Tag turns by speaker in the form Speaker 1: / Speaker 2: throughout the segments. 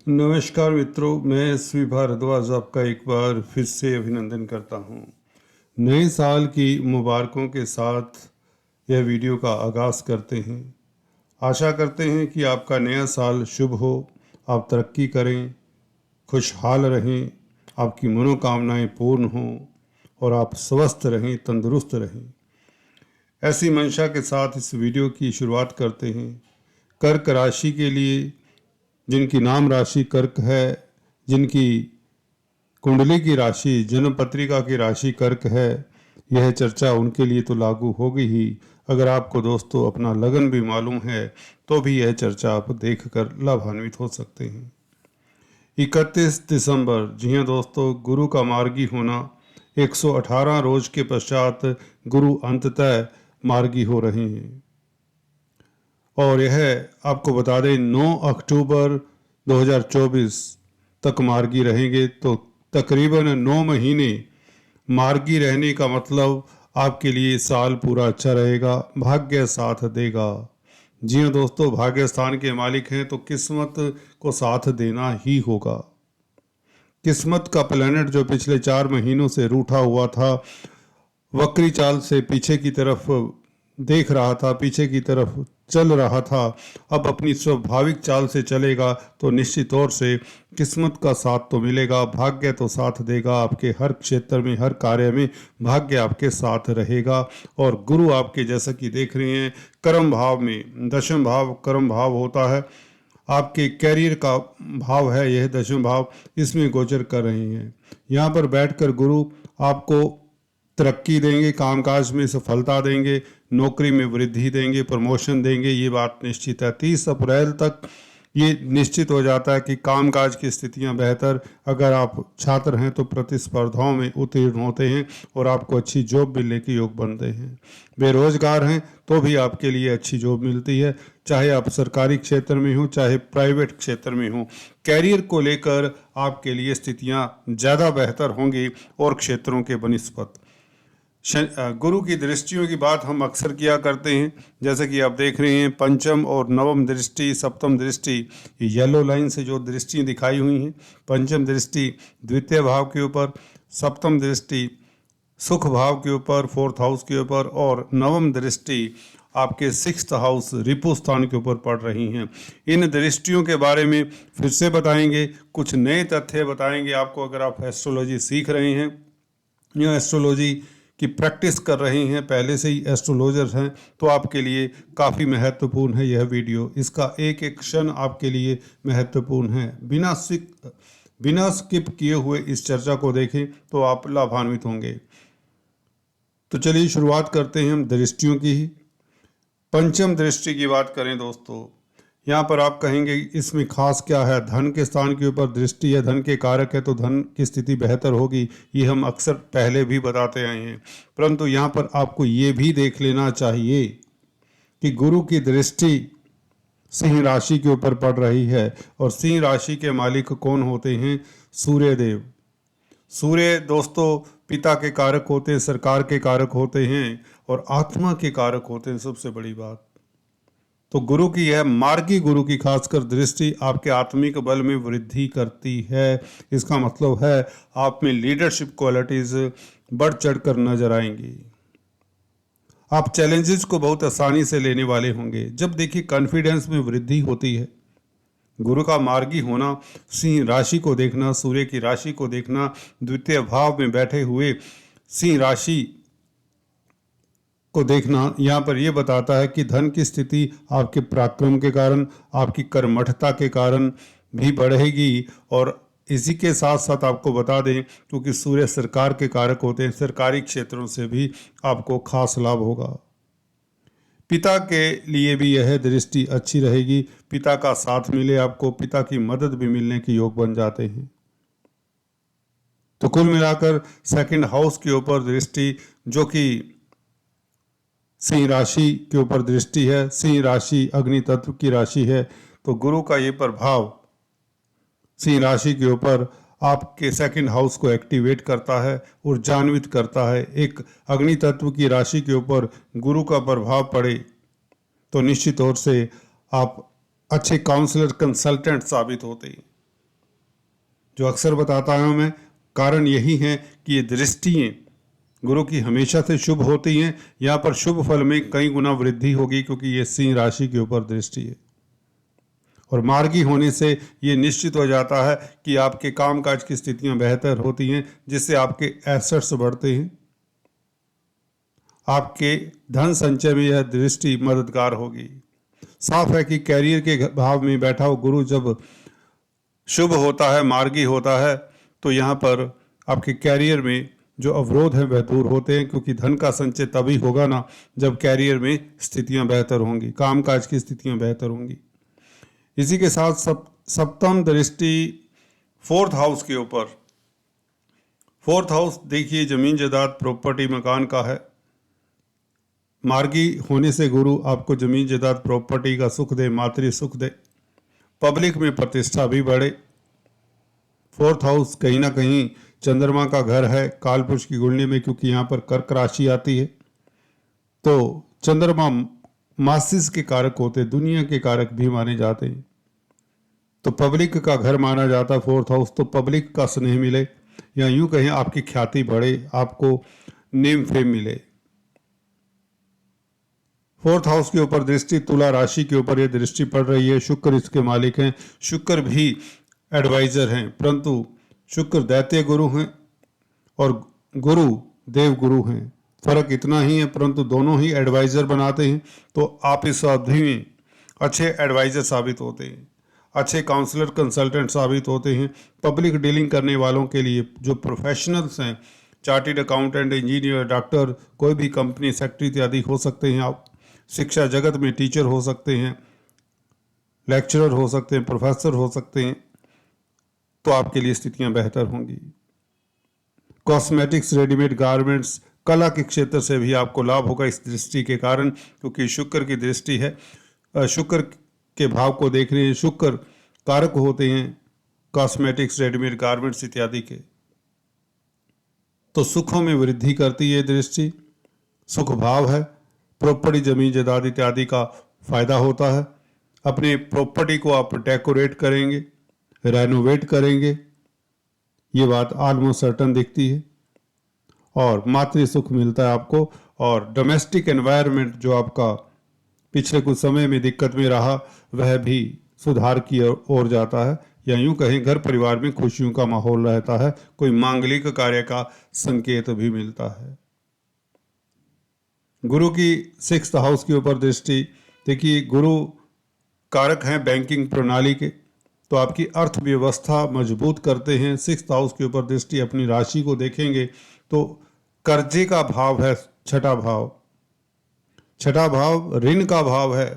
Speaker 1: नमस्कार मित्रों, मैं एसवी भारद्वाज आपका एक बार फिर से अभिनंदन करता हूं। नए साल की मुबारकों के साथ यह वीडियो का आगाज़ करते हैं। आशा करते हैं कि आपका नया साल शुभ हो, आप तरक्की करें, खुशहाल रहें, आपकी मनोकामनाएं पूर्ण हों और आप स्वस्थ रहें, तंदुरुस्त रहें। ऐसी मंशा के साथ इस वीडियो की शुरुआत करते हैं। कर्क राशि के लिए, जिनकी नाम राशि कर्क है, जिनकी कुंडली की राशि, जन्म पत्रिका की राशि कर्क है, यह चर्चा उनके लिए तो लागू होगी ही। अगर आपको दोस्तों अपना लगन भी मालूम है तो भी यह चर्चा आप देखकर लाभान्वित हो सकते हैं। 31 दिसंबर, जी हाँ दोस्तों, गुरु का मार्गी होना। 118 रोज के पश्चात गुरु अंततः मार्गी हो रहे हैं और यह आपको बता दें 9 अक्टूबर 2024 तक मार्गी रहेंगे। तो तकरीबन 9 महीने मार्गी रहने का मतलब आपके लिए साल पूरा अच्छा रहेगा, भाग्य साथ देगा। जी हाँ दोस्तों, भाग्य स्थान के मालिक हैं तो किस्मत को साथ देना ही होगा। किस्मत का प्लैनेट जो पिछले 4 महीनों से रूठा हुआ था, वक्री चाल से पीछे की तरफ देख रहा था, पीछे की तरफ चल रहा था, अब अपनी स्वाभाविक चाल से चलेगा तो निश्चित तौर से किस्मत का साथ तो मिलेगा, भाग्य तो साथ देगा। आपके हर क्षेत्र में, हर कार्य में भाग्य आपके साथ रहेगा। और गुरु आपके, जैसा कि देख रहे हैं, कर्म भाव में, दशम भाव कर्म भाव होता है, आपके कैरियर का भाव है यह दशम भाव, इसमें गोचर कर रहे हैं। यहाँ पर बैठकर गुरु आपको तरक्की देंगे, कामकाज में सफलता देंगे, नौकरी में वृद्धि देंगे, प्रमोशन देंगे, ये बात निश्चित है। 30 अप्रैल तक ये निश्चित हो जाता है कि कामकाज की स्थितियां बेहतर। अगर आप छात्र हैं तो प्रतिस्पर्धाओं में उत्तीर्ण होते हैं और आपको अच्छी जॉब मिलने के योग बनते हैं। बेरोजगार हैं तो भी आपके लिए अच्छी जॉब मिलती है, चाहे आप सरकारी क्षेत्र में हो चाहे प्राइवेट क्षेत्र में हो। कैरियर को लेकर आपके लिए स्थितियां ज़्यादा बेहतर होंगी और क्षेत्रों के बनिस्पत। गुरु की दृष्टियों की बात हम अक्सर किया करते हैं, जैसे कि आप देख रहे हैं पंचम और नवम दृष्टि, सप्तम दृष्टि, येलो लाइन से जो दृष्टि दिखाई हुई हैं। पंचम दृष्टि द्वितीय भाव के ऊपर, सप्तम दृष्टि सुख भाव के ऊपर, फोर्थ हाउस के ऊपर, और नवम दृष्टि आपके 6th हाउस रिपु स्थान के ऊपर पड़ रही हैं। इन दृष्टियों के बारे में फिर से बताएंगे, कुछ नए तथ्य बताएंगे आपको। अगर आप एस्ट्रोलॉजी सीख रहे हैं या एस्ट्रोलॉजी की प्रैक्टिस कर रहे हैं, पहले से ही एस्ट्रोलॉजर हैं, तो आपके लिए काफ़ी महत्वपूर्ण है यह वीडियो। इसका एक एक क्षण आपके लिए महत्वपूर्ण है। बिना स्किप किए हुए इस चर्चा को देखें तो आप लाभान्वित होंगे। तो चलिए शुरुआत करते हैं हम दृष्टियों की ही। पंचम दृष्टि की बात करें दोस्तों, यहाँ पर आप कहेंगे इसमें खास क्या है। धन के स्थान के ऊपर दृष्टि है, धन के कारक है, तो धन की स्थिति बेहतर होगी, ये हम अक्सर पहले भी बताते आए हैं। परंतु यहाँ पर आपको ये भी देख लेना चाहिए कि गुरु की दृष्टि सिंह राशि के ऊपर पड़ रही है और सिंह राशि के मालिक कौन होते हैं? सूर्य देव। सूर्य दोस्तों पिता के कारक होते हैं, सरकार के कारक होते हैं और आत्मा के कारक होते हैं, सबसे बड़ी बात। तो गुरु की यह मार्गी गुरु की खासकर दृष्टि आपके आत्मिक बल में वृद्धि करती है। इसका मतलब है आप में लीडरशिप क्वालिटीज बढ़ चढ़कर नजर आएंगी। आप चैलेंजेस को बहुत आसानी से लेने वाले होंगे। जब देखिए कॉन्फिडेंस में वृद्धि होती है, गुरु का मार्गी होना, सिंह राशि को देखना, सूर्य की राशि को देखना, द्वितीय भाव में बैठे हुए सिंह राशि को देखना, यहाँ पर यह बताता है कि धन की स्थिति आपके पराक्रम के कारण, आपकी कर्मठता के कारण भी बढ़ेगी। और इसी के साथ साथ आपको बता दें, क्योंकि सूर्य सरकार के कारक होते हैं, सरकारी क्षेत्रों से भी आपको खास लाभ होगा। पिता के लिए भी यह दृष्टि अच्छी रहेगी, पिता का साथ मिले आपको, पिता की मदद भी मिलने के योग बन जाते हैं। तो कुल मिलाकर 2nd हाउस के ऊपर दृष्टि, जो कि सिंह राशि के ऊपर दृष्टि है, सिंह राशि अग्नि तत्व की राशि है, तो गुरु का ये प्रभाव सिंह राशि के ऊपर आपके 2nd हाउस को एक्टिवेट करता है, ऊर्जान्वित करता है। एक अग्नि तत्व की राशि के ऊपर गुरु का प्रभाव पड़े तो निश्चित तौर से आप अच्छे काउंसलर, कंसल्टेंट साबित होते हैं। जो अक्सर बताता हूँ मैं, कारण यही है कि ये दृष्टियाँ गुरु की हमेशा से शुभ होती हैं। यहाँ पर शुभ फल में कई गुना वृद्धि होगी क्योंकि ये सिंह राशि के ऊपर दृष्टि है। और मार्गी होने से ये निश्चित हो जाता है कि आपके कामकाज की स्थितियां बेहतर होती हैं, जिससे आपके एसेट्स बढ़ते हैं। आपके धन संचय में यह दृष्टि मददगार होगी। साफ है कि कैरियर के भाव में बैठा हुआ गुरु जब शुभ होता है, मार्गी होता है, तो यहाँ पर आपके कैरियर में जो अवरोध है वह दूर होते हैं, क्योंकि धन का संचय तभी होगा ना जब कैरियर में स्थितियां बेहतर होंगी, कामकाज की स्थितियां बेहतर होंगी। इसी के साथ सप्तम दृष्टि फोर्थ हाउस के ऊपर। फोर्थ हाउस देखिए जमीन जायदाद प्रॉपर्टी मकान का है। मार्गी होने से गुरु आपको जमीन जायदाद प्रॉपर्टी का सुख दे, मातृ सुख दे, पब्लिक में प्रतिष्ठा भी बढ़े। फोर्थ हाउस कहीं ना कहीं चंद्रमा का घर है कालपुरुष की कुंडली में, क्योंकि यहाँ पर कर्क राशि आती है। तो चंद्रमा मासिस के कारक होते, दुनिया के कारक भी माने जाते हैं। तो पब्लिक का घर माना जाता है फोर्थ हाउस, तो पब्लिक का स्नेह मिले या यूं कहें आपकी ख्याति बढ़े, आपको नेम फेम मिले। फोर्थ हाउस के ऊपर दृष्टि तुला राशि के ऊपर यह दृष्टि पड़ रही है। शुक्र इसके मालिक हैं, शुक्र भी एडवाइजर हैं, परंतु शुक्र दैत्य गुरु हैं और गुरु देव गुरु हैं। फर्क इतना ही है, परंतु दोनों ही एडवाइजर बनाते हैं। तो आप इस अवधि में अच्छे एडवाइजर साबित होते हैं, अच्छे काउंसलर कंसल्टेंट साबित होते हैं। पब्लिक डीलिंग करने वालों के लिए जो प्रोफेशनल्स हैं, चार्टर्ड अकाउंटेंट, इंजीनियर, डॉक्टर, कोई भी कंपनी सेक्रेटरी इत्यादि हो सकते हैं आप। शिक्षा जगत में टीचर हो सकते हैं, लेक्चरर हो सकते हैं, प्रोफेसर हो सकते हैं, तो आपके लिए स्थितियां बेहतर होंगी। कॉस्मेटिक्स, रेडीमेड गारमेंट्स, कला के क्षेत्र से भी आपको लाभ होगा इस दृष्टि के कारण, क्योंकि शुक्र की दृष्टि है। शुक्र के भाव को देख रहे हैं, शुक्र कारक होते हैं कॉस्मेटिक्स, रेडीमेड गारमेंट्स इत्यादि के। तो सुखों में वृद्धि करती है दृष्टि, सुख भाव है। प्रॉपर्टी, जमीन जायदाद इत्यादि का फायदा होता है। अपने प्रॉपर्टी को आप डेकोरेट करेंगे, रेनोवेट करेंगे, ये बात ऑलमोस्ट सर्टन दिखती है। और मातृ सुख मिलता है आपको। और डोमेस्टिक एनवायरनमेंट जो आपका पिछले कुछ समय में दिक्कत में रहा, वह भी सुधार की ओर जाता है, या यूं कहें घर परिवार में खुशियों का माहौल रहता है। कोई मांगलिक कार्य का संकेत भी मिलता है। गुरु की सिक्स्थ हाउस के ऊपर दृष्टि देखिए, गुरु कारक हैं बैंकिंग प्रणाली के, तो आपकी अर्थव्यवस्था मजबूत करते हैं। सिक्स्थ हाउस के ऊपर दृष्टि अपनी राशि को देखेंगे तो कर्जे का भाव है छठा भाव, छठा भाव ऋण का भाव है।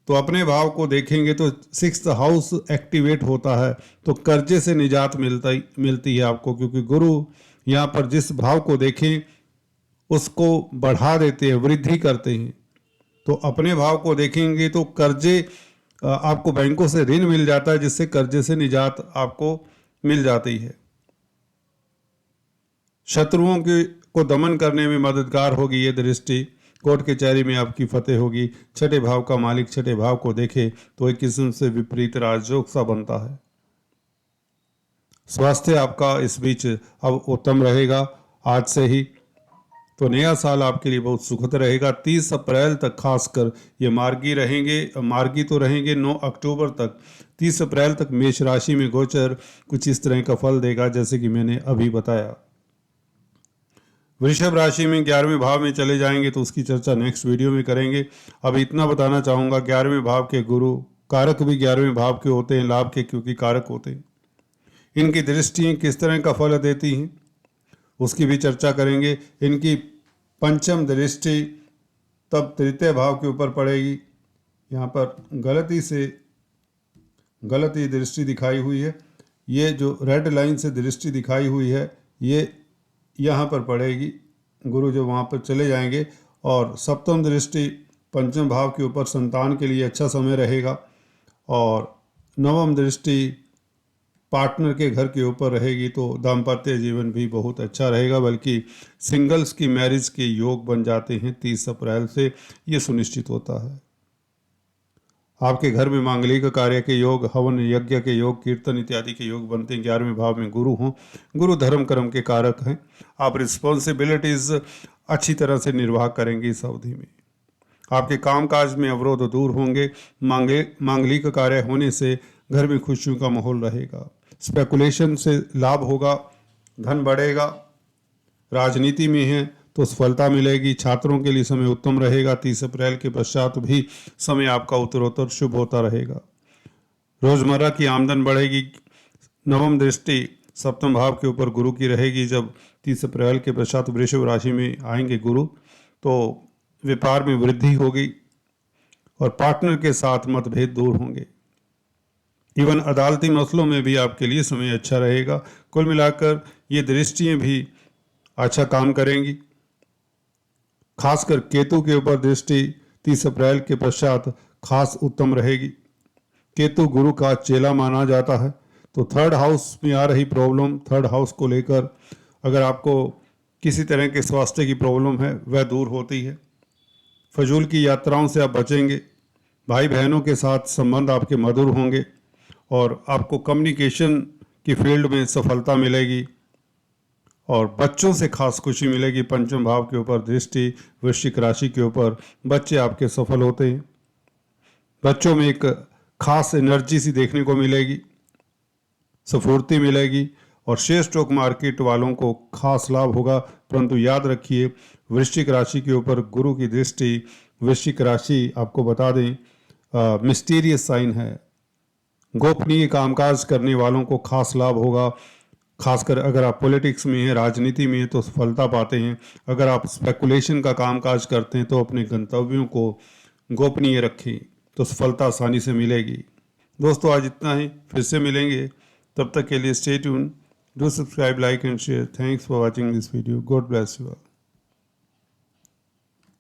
Speaker 1: तो अपने भाव को देखेंगे तो सिक्स्थ हाउस एक्टिवेट होता है, तो कर्जे से निजात मिलती है आपको, क्योंकि गुरु यहाँ पर जिस भाव को देखें उसको बढ़ा देते हैं, वृद्धि करते हैं। तो अपने भाव को देखेंगे तो कर्जे, आपको बैंकों से ऋण मिल जाता है, जिससे कर्जे से निजात आपको मिल जाती है। शत्रुओं को दमन करने में मददगार होगी ये दृष्टि। कोर्ट कचहरी में आपकी फतेह होगी। छठे भाव का मालिक छठे भाव को देखे तो एक किस्म से विपरीत राजयोग सा बनता है। स्वास्थ्य आपका इस बीच अब उत्तम रहेगा आज से ही। तो नया साल आपके लिए बहुत सुखद रहेगा। 30 अप्रैल तक खासकर ये मार्गी रहेंगे, मार्गी तो रहेंगे 9 अक्टूबर तक। 30 अप्रैल तक मेष राशि में गोचर कुछ इस तरह का फल देगा जैसे कि मैंने अभी बताया। वृषभ राशि में 11वें भाव में चले जाएंगे तो उसकी चर्चा नेक्स्ट वीडियो में करेंगे। अब इतना बताना चाहूँगा, 11वें भाव के गुरु कारक भी 11वें भाव के होते हैं, लाभ के क्योंकि कारक होते हैं। इनकी दृष्टियाँ किस तरह का फल देती हैं उसकी भी चर्चा करेंगे। इनकी पंचम दृष्टि तब तृतीय भाव के ऊपर पड़ेगी। यहाँ पर गलती दृष्टि दिखाई हुई है। ये जो रेड लाइन से दृष्टि दिखाई हुई है ये यहाँ पर पड़ेगी। गुरु जो वहाँ पर चले जाएंगे। और सप्तम दृष्टि पंचम भाव के ऊपर संतान के लिए अच्छा समय रहेगा। और नवम दृष्टि पार्टनर के घर के ऊपर रहेगी तो दाम्पत्य जीवन भी बहुत अच्छा रहेगा, बल्कि सिंगल्स की मैरिज के योग बन जाते हैं 30 अप्रैल से, ये सुनिश्चित होता है। आपके घर में मांगलिक कार्य के योग, हवन यज्ञ के योग, कीर्तन इत्यादि के योग बनते हैं। 11वें भाव में गुरु हों। गुरु धर्म कर्म के कारक हैं। आप रिस्पॉन्सिबिलिटीज़ अच्छी तरह से निर्वाह करेंगे इस अवधि में। आपके कामकाज में अवरोध दूर होंगे। मांगलिक कार्य होने से घर में खुशियों का माहौल रहेगा। स्पेकुलेशन से लाभ होगा, धन बढ़ेगा। राजनीति में है तो सफलता मिलेगी। छात्रों के लिए समय उत्तम रहेगा। 30 अप्रैल के पश्चात भी समय आपका उत्तरोत्तर शुभ होता रहेगा। रोजमर्रा की आमदन बढ़ेगी। नवम दृष्टि सप्तम भाव के ऊपर गुरु की रहेगी। जब 30 अप्रैल के पश्चात वृषभ राशि में आएंगे गुरु, तो व्यापार में वृद्धि होगी और पार्टनर के साथ मतभेद दूर होंगे। इवन अदालती मसलों में भी आपके लिए समय अच्छा रहेगा। कुल मिलाकर ये दृष्टियाँ भी अच्छा काम करेंगी। खासकर केतु के ऊपर दृष्टि 30 अप्रैल के पश्चात खास उत्तम रहेगी। केतु गुरु का चेला माना जाता है, तो थर्ड हाउस में आ रही प्रॉब्लम, थर्ड हाउस को लेकर अगर आपको किसी तरह के स्वास्थ्य की प्रॉब्लम है वह दूर होती है। फजूल की यात्राओं से आप बचेंगे। भाई बहनों के साथ संबंध आपके मधुर होंगे और आपको कम्युनिकेशन की फील्ड में सफलता मिलेगी और बच्चों से खास खुशी मिलेगी। पंचम भाव के ऊपर दृष्टि वृश्चिक राशि के ऊपर, बच्चे आपके सफल होते हैं। बच्चों में एक खास एनर्जी सी देखने को मिलेगी, स्फूर्ति मिलेगी और शेयर स्टॉक मार्केट वालों को खास लाभ होगा। परंतु याद रखिए, वृश्चिक राशि के ऊपर गुरु की दृष्टि, वृश्चिक राशि आपको बता दें मिस्टीरियस साइन है। गोपनीय कामकाज करने वालों को खास लाभ होगा। खासकर अगर आप पॉलिटिक्स में हैं, राजनीति में हैं तो सफलता पाते हैं। अगर आप स्पेकुलेशन का कामकाज करते हैं तो अपने गंतव्यों को गोपनीय रखें तो सफलता आसानी से मिलेगी। दोस्तों आज इतना ही, फिर से मिलेंगे। तब तक के लिए stay tune, do subscribe, like and share. Thanks for watching this video. God bless you all.